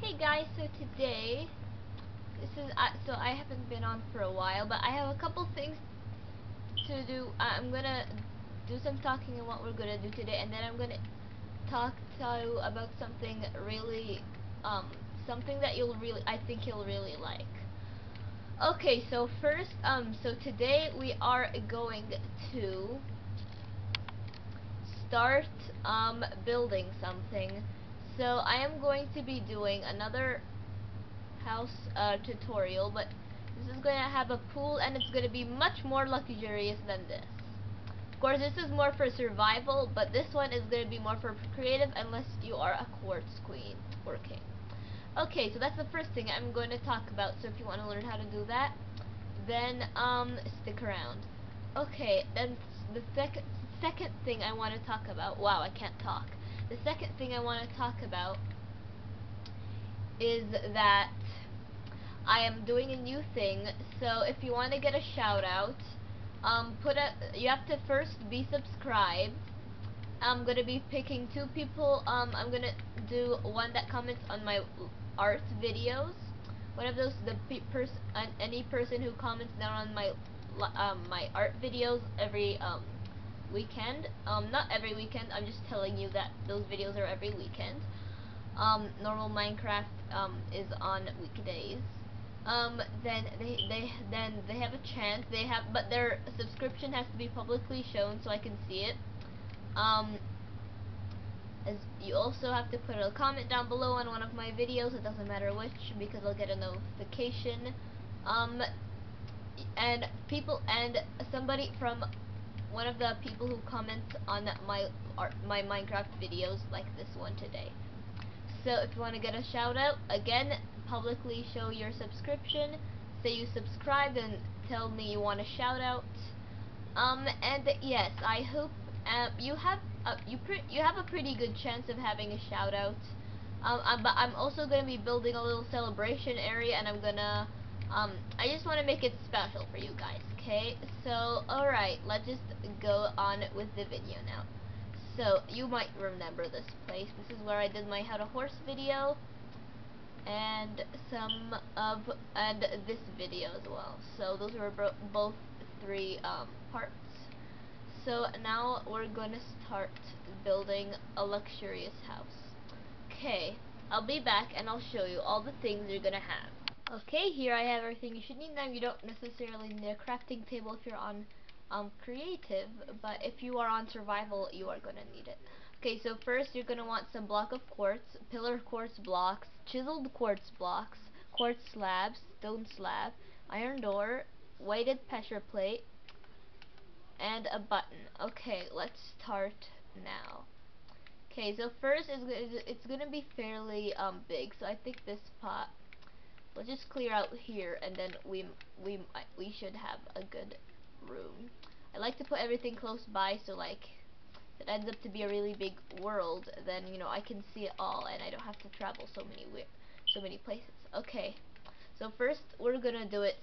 Hey guys, so today, so I haven't been on for a while, but I have a couple things to do. I'm gonna do some talking on what we're gonna do today, and then I'm gonna talk to you about something really, something that I think you'll really like. Okay, so first, so today we are going to start, building something. So I am going to be doing another house tutorial, but this is going to have a pool and it's going to be much more luxurious than this. Of course, this is more for survival, but this one is going to be more for creative unless you are a quartz queen or king. Okay, so that's the first thing I'm going to talk about, so if you want to learn how to do that, then stick around. Okay, then the second thing I want to talk about, wow, I can't talk. The second thing I want to talk about is that I am doing a new thing. So if you want to get a shout out, you have to first be subscribed. I'm gonna be picking two people. I'm gonna do one that comments on my art videos. One of those, any person who comments down on my art videos every weekend. Not every weekend. I'm just telling you that those videos are every weekend. Normal Minecraft is on weekdays. Then they have a chance. But their subscription has to be publicly shown so I can see it. As you also have to put a comment down below on one of my videos. It doesn't matter which, because I'll get a notification. And somebody from one of the people who comments on my Minecraft videos, like this one today. So if you want to get a shout out, again, publicly show your subscription, say you subscribed, and tell me you want a shout out. And yes, I hope you have a pretty good chance of having a shout out. But I'm also gonna be building a little celebration area, and I just want to make it special for you guys. Okay, so alright, let's just go on with the video now. So you might remember this place. This is where I did my how to horse video, and this video as well. So those were both three parts. So now we're gonna start building a luxurious house. Okay, I'll be back and I'll show you all the things you're gonna have. Okay, here I have everything you should need. Now you don't necessarily need a crafting table if you're on creative, but if you are on survival, you are gonna need it. Okay, so first you're gonna want some block of quartz, pillar quartz blocks, chiseled quartz blocks, quartz slabs, stone slab, iron door, weighted pressure plate, and a button. Okay, let's start now. Okay, so first it's gonna be fairly big, so I think this pot. Let's just clear out here, and then we should have a good room. I like to put everything close by, so like if it ends up to be a really big world, then I can see it all, and I don't have to travel so many places. Okay, so first we're gonna do it.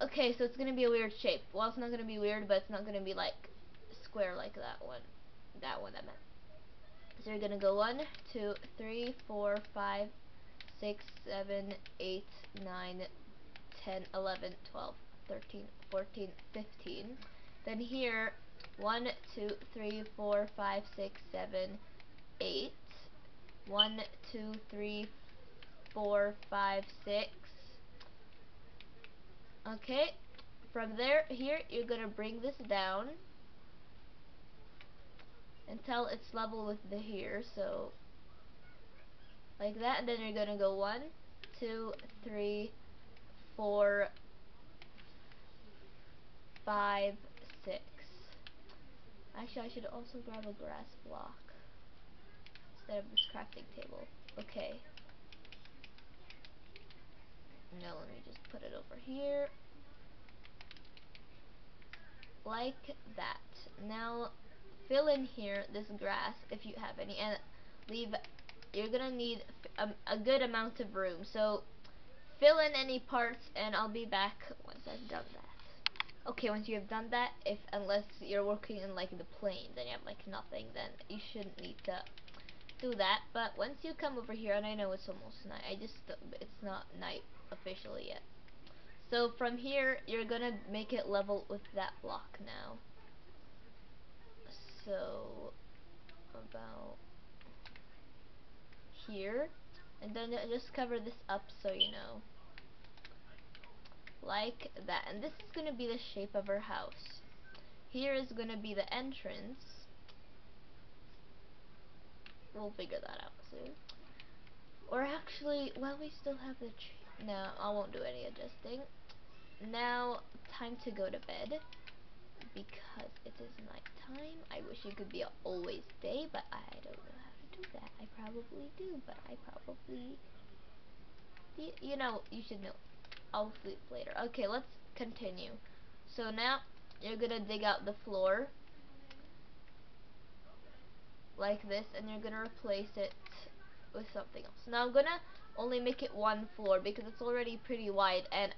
Okay, so it's gonna be a weird shape. Well, it's not gonna be weird, but it's not gonna be like square like that one. That one I meant. So you're gonna go 1, 2, 3, 4, 5, 6, 7, 8, 9, 10, 11, 12, 13, 14, 15. Then here, 1, 2, 3, 4, 5, 6, 7, 8. 1, 2, 3, 4, 5, 6. Okay, from here, you're gonna bring this down until it's level with the here, so like that, and then you're gonna go 1, 2, 3, 4, 5, 6. Actually, I should also grab a grass block instead of this crafting table. Okay. Now let me just put it over here. Like that. Now fill in here this grass if you have any, and you're gonna need a good amount of room. So fill in any parts, and I'll be back once I've done that. Okay, once you have done that, unless you're working in like the plains and you have like nothing, then you shouldn't need to do that. But once you come over here, and I know it's almost night, it's not night officially yet. So from here, you're gonna make it level with that block now. So about here, and then just cover this up so you know, like that. And this is gonna be the shape of our house. Here is gonna be the entrance. We'll figure that out soon. Or actually, well, we still have the tree. No, I won't do any adjusting. Now, time to go to bed because it is nighttime. I wish it could be always day, but I don't know how to do that. I probably do, but I probably, you know, you should know. I'll sleep later. Okay, let's continue. So now you're gonna dig out the floor like this, and you're gonna replace it with something else. Now I'm gonna only make it one floor because it's already pretty wide, and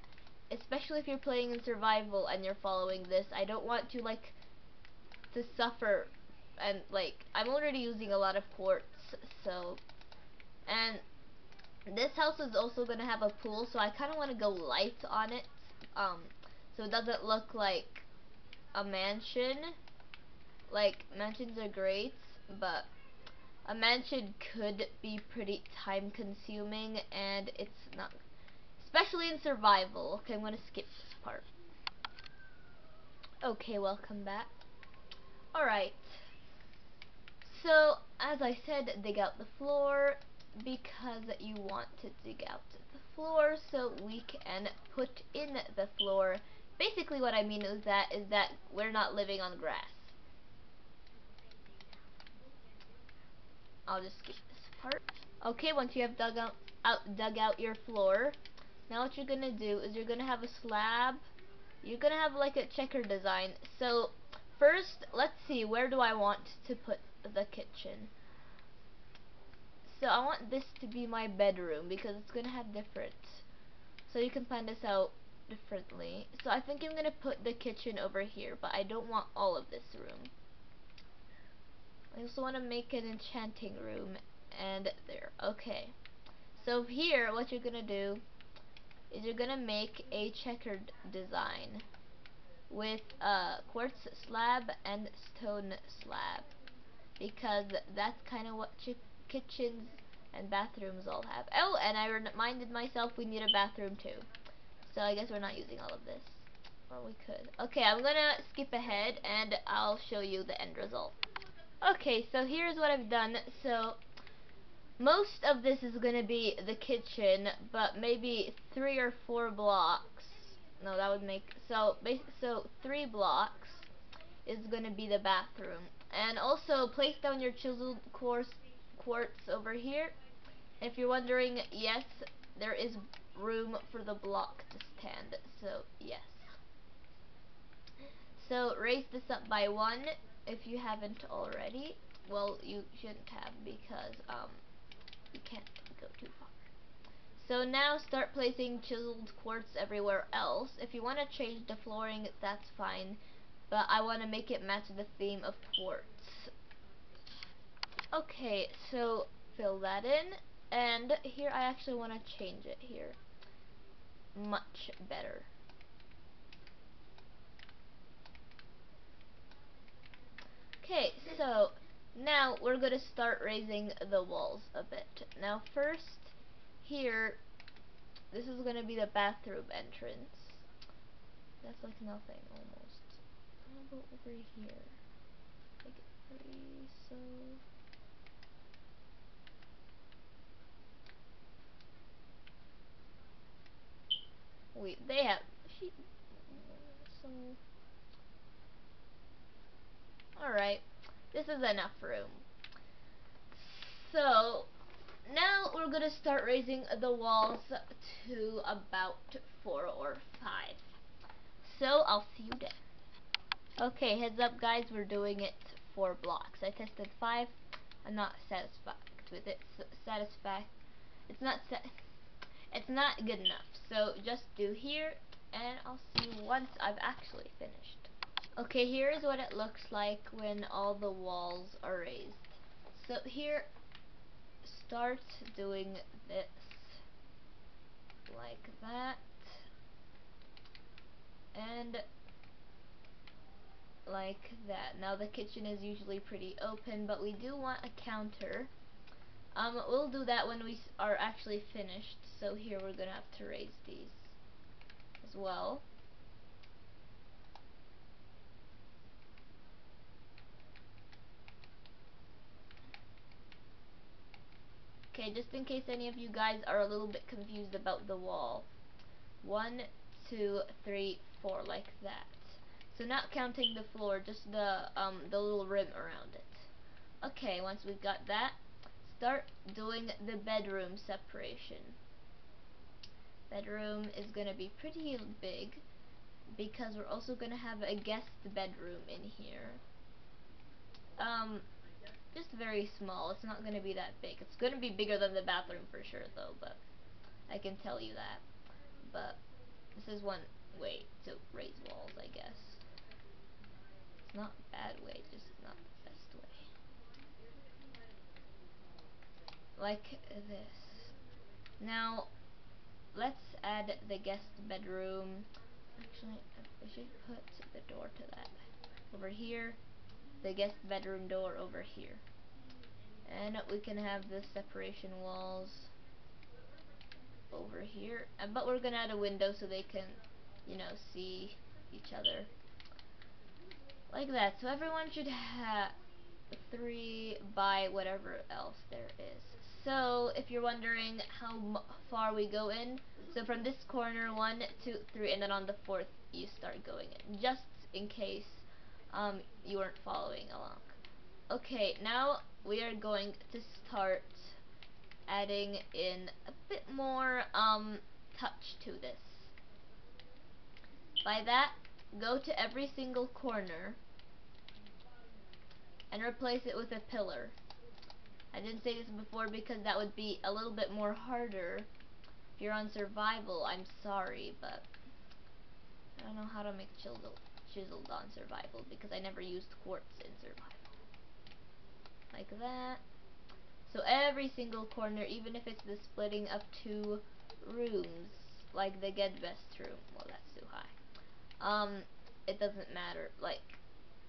especially if you're playing in survival and you're following this, I don't want to like to suffer, and like I'm already using a lot of quartz. So, and this house is also gonna have a pool, so I kind of want to go light on it, so it doesn't look like a mansion. Like mansions are great, but a mansion could be pretty time consuming, and it's not, especially in survival. Okay, I'm gonna skip this part. Okay, welcome back. Alright, so as I said, dig out the floor because you want to dig out the floor so we can put in the floor. Basically what I mean is that we're not living on grass. I'll just skip this part. Okay, once you have dug out your floor, now what you're gonna do is you're gonna have a slab. You're gonna have like a checker design. So first, let's see, where do I want to put the kitchen? So I want this to be my bedroom because it's gonna have different. So you can plan this out differently. So I think I'm gonna put the kitchen over here, but I don't want all of this room. I also want to make an enchanting room, and there. Okay. So here, what you're gonna do is you're gonna make a checkered design with a quartz slab and stone slab, because that's kind of what kitchens and bathrooms all have. Oh, and I reminded myself we need a bathroom too. So I guess we're not using all of this. Or we could. Okay, I'm gonna skip ahead and I'll show you the end result. Okay, so here's what I've done. So most of this is gonna be the kitchen, but maybe 3 or 4 blocks. No, that would make so 3 blocks is gonna be the bathroom. And also place down your chiseled quartz over here. If you're wondering, yes, there is room for the block to stand. So yes. So raise this up by 1 if you haven't already. Well, you shouldn't have because you can't go too far. So now start placing chiseled quartz everywhere else. If you want to change the flooring, that's fine, but I want to make it match the theme of quartz. Okay, so fill that in, and here I actually want to change it here. Much better. Okay, so now we're going to start raising the walls a bit. Now first, here, this is going to be the bathroom entrance. That's like nothing almost. How about over here? Make it 3, so... Wait, they have... So... Alright, this is enough room. So, now we're gonna start raising the walls to about 4 or 5. So, I'll see you then. Okay, heads up guys, we're doing it 4 blocks. I tested 5. I'm not satisfied with it. It's not good enough. So, just do here, and I'll see you once I've actually finished. Okay, here is what it looks like when all the walls are raised. So here, start doing this like that, and like that. Now the kitchen is usually pretty open, but we do want a counter. We'll do that when we are actually finished. So here we're gonna have to raise these as well. Okay, just in case any of you guys are a little bit confused about the wall. 1, 2, 3, 4, like that. So not counting the floor, just the little rim around it. Okay, once we've got that, start doing the bedroom separation. Bedroom is gonna be pretty big because we're also gonna have a guest bedroom in here. Just very small. It's not gonna be that big. It's gonna be bigger than the bathroom for sure though, but I can tell you that. But this is one way to raise walls, I guess. It's not a bad way, just not the best way. Like this. Now, let's add the guest bedroom. Actually, I should put the door to that. Over here, the guest bedroom door over here. And we can have the separation walls over here. But we're gonna add a window so they can, you know, see each other. Like that. So everyone should have 3 by whatever else there is. So if you're wondering how far we go in, so from this corner 1, 2, 3, and then on the 4th you start going in, just in case you weren't following along. Okay, now we are going to start adding in a bit more touch to this. By that, go to every single corner and replace it with a pillar. I didn't say this before because that would be a little bit more harder. If you're on survival, I'm sorry, but I don't know how to make chiseled on survival because I never used quartz in survival. Like that. So every single corner, even if it's the splitting of 2 rooms, like the get best room, well that's too high. It doesn't matter. Like,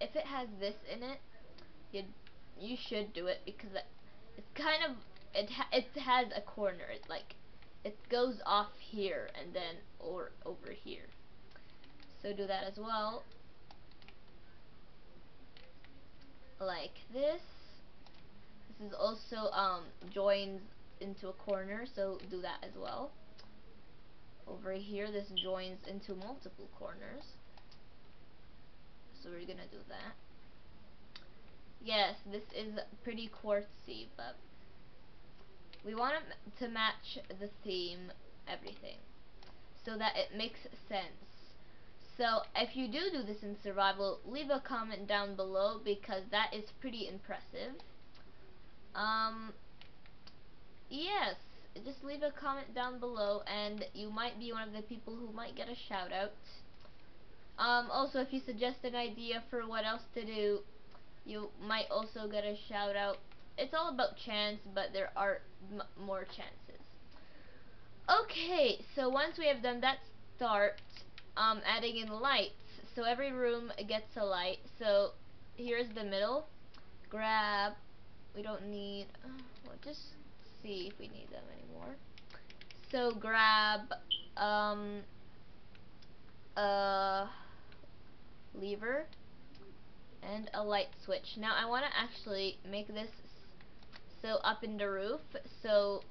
if it has this in it, you should do it because it's kind of it has a corner. It goes off here and then or over here. So do that as well. Like this. This is also joins into a corner, so do that as well. Over here this joins into multiple corners. So we're gonna do that. Yes, this is pretty quartzy, but we want to match the theme, everything, so that it makes sense. So if you do this in survival, leave a comment down below because that is pretty impressive. Yes, just leave a comment down below and you might be one of the people who might get a shout out. Also, if you suggest an idea for what else to do, you might also get a shout out. It's all about chance, but there are more chances. Okay, so once we have done that, start adding in lights. So every room gets a light. So here's the middle. Grab. We don't need. We'll just see if we need them anymore. So grab a lever and a light switch. Now I want to actually make this so up in the roof. So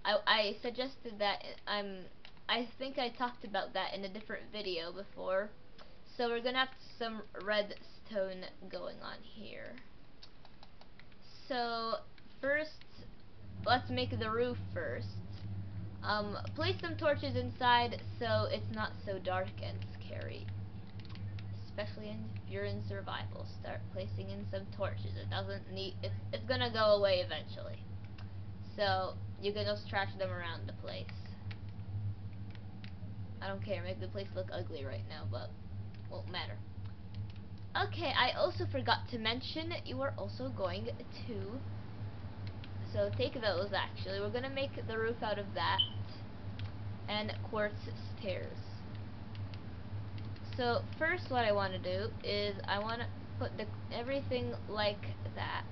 I suggested that I think I talked about that in a different video before. So we're gonna have some redstone going on here. So first, let's make the roof first. Place some torches inside so it's not so dark and scary. Especially if you're in survival, start placing in some torches. It doesn't need. It's gonna go away eventually. So you can just trash them around the place. I don't care. Make the place look ugly right now, but won't matter. Okay, I also forgot to mention you are also going to So take those actually. We're gonna make the roof out of that. And quartz stairs. So first what I want to do is I want to put everything like that.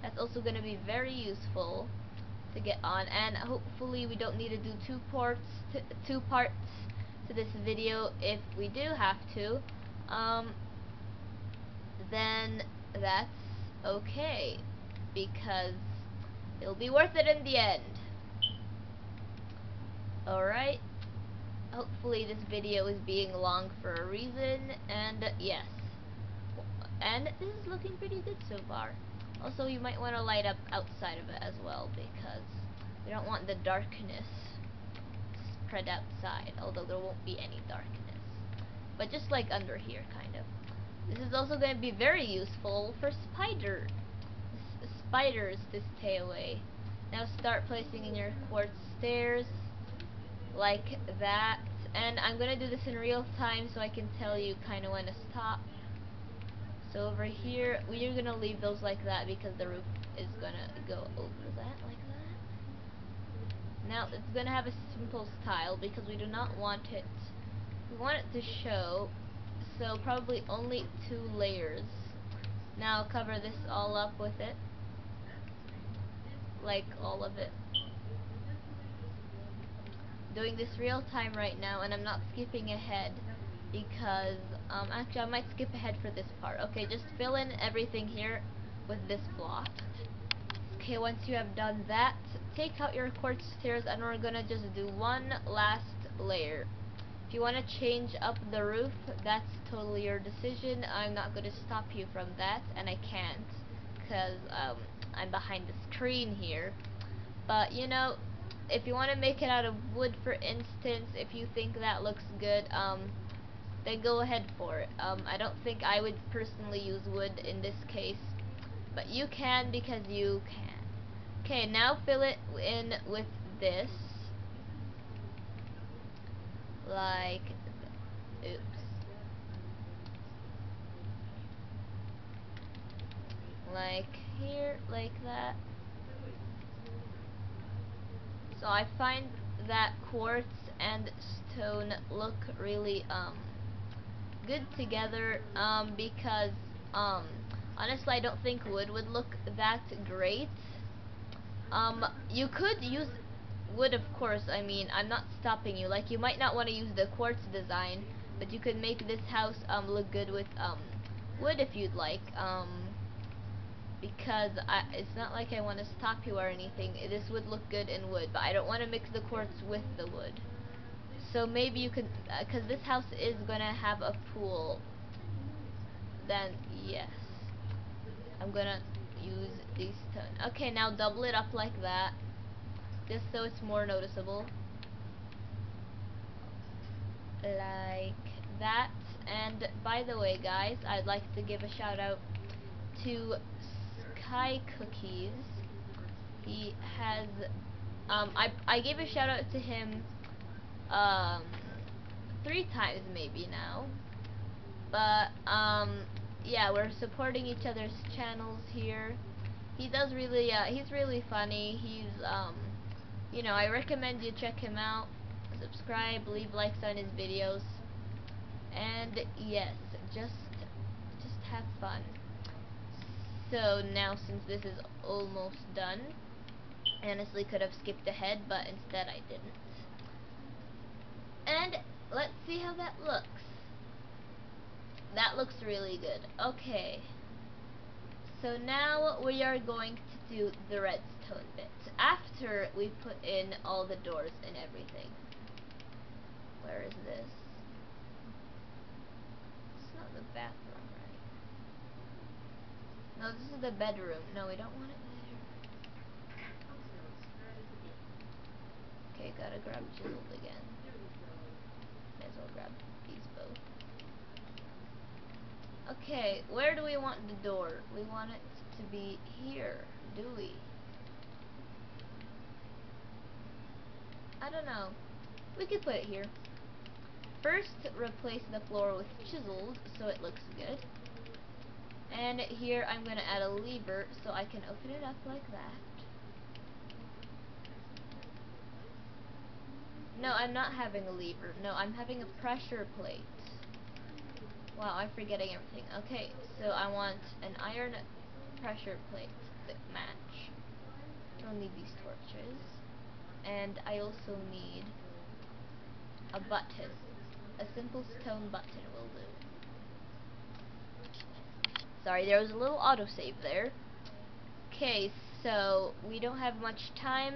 That's also going to be very useful to get on, and hopefully we don't need to do two parts to this video. If we do have to, then that's okay, because it'll be worth it in the end. Alright, hopefully this video is being long for a reason, and yes, and this is looking pretty good so far. Also, you might want to light up outside of it as well, because we don't want the darkness spread outside, although there won't be any darkness, but just like under here kind of. This is also going to be very useful for spiders to stay away. Now start placing in your quartz stairs like that, and I'm gonna do this in real time so I can tell you kind of when to stop. So over here we're gonna leave those like that because the roof is gonna go over that like that. Now it's gonna have a simple style because we do not want it, we want it to show, so probably only 2 layers. Now cover this all up with it, like all of it. Doing this real time right now, and I'm not skipping ahead because actually I might skip ahead for this part. Okay, just fill in everything here with this block. Okay, once you have done that, take out your quartz stairs and we're gonna just do one last layer. If you want to change up the roof, that's totally your decision. I'm not going to stop you from that, and I can't because I'm behind the screen here. But you know, if you want to make it out of wood, for instance, if you think that looks good, then go ahead for it. I don't think I would personally use wood in this case, but you can because you can. Okay, now fill it in with this, like, oops, like here, like that. So I find that quartz and stone look really good together, because honestly I don't think wood would look that great. You could use wood, of course. I mean, I'm not stopping you. Like, you might not want to use the quartz design, but you could make this house look good with wood if you'd like. Because it's not like I want to stop you or anything. This would look good in wood, but I don't want to mix the quartz with the wood. So maybe you could, because this house is gonna have a pool, then yes, I'm gonna use these stone. Okay, now double it up like that, just so it's more noticeable, like that. And by the way, guys, I'd like to give a shout out to Sky Cookies. He has I gave a shout out to him 3 times maybe now, but yeah, we're supporting each other's channels here. He does really he's really funny. He's you know, I recommend you check him out, subscribe, leave likes on his videos, and yes, just have fun. So now, since this is almost done, I honestly could have skipped ahead, but instead I didn't. And let's see how that looks. That looks really good. Okay, so now we are going to do the redstone bit after we put in all the doors and everything. Where is this? It's not the bathroom, right? No, this is the bedroom. No, we don't want it there. Okay, gotta grab chiseled again. May as well grab these both. Okay, where do we want the door? We want it to be here, do we? I don't know. We could put it here. First, replace the floor with chiseled so it looks good. And here I'm gonna add a lever so I can open it up like that. No, I'm not having a lever. No, I'm having a pressure plate. Wow, I'm forgetting everything. Okay, so I want an iron pressure plate that match. I'll need these torches. And I also need a button. A simple stone button will do. Sorry, there was a little autosave there. Okay, so we don't have much time.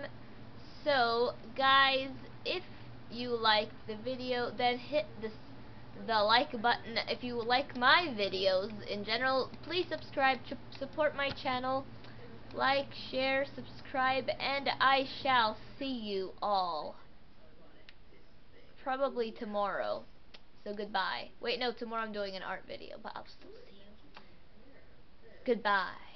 So, guys, if you liked the video, then hit the like button. If you like my videos in general, please subscribe to support my channel. Like, share, subscribe, and I shall see you all probably tomorrow. So goodbye. Wait, no, tomorrow I'm doing an art video, but I'll still see you. Goodbye.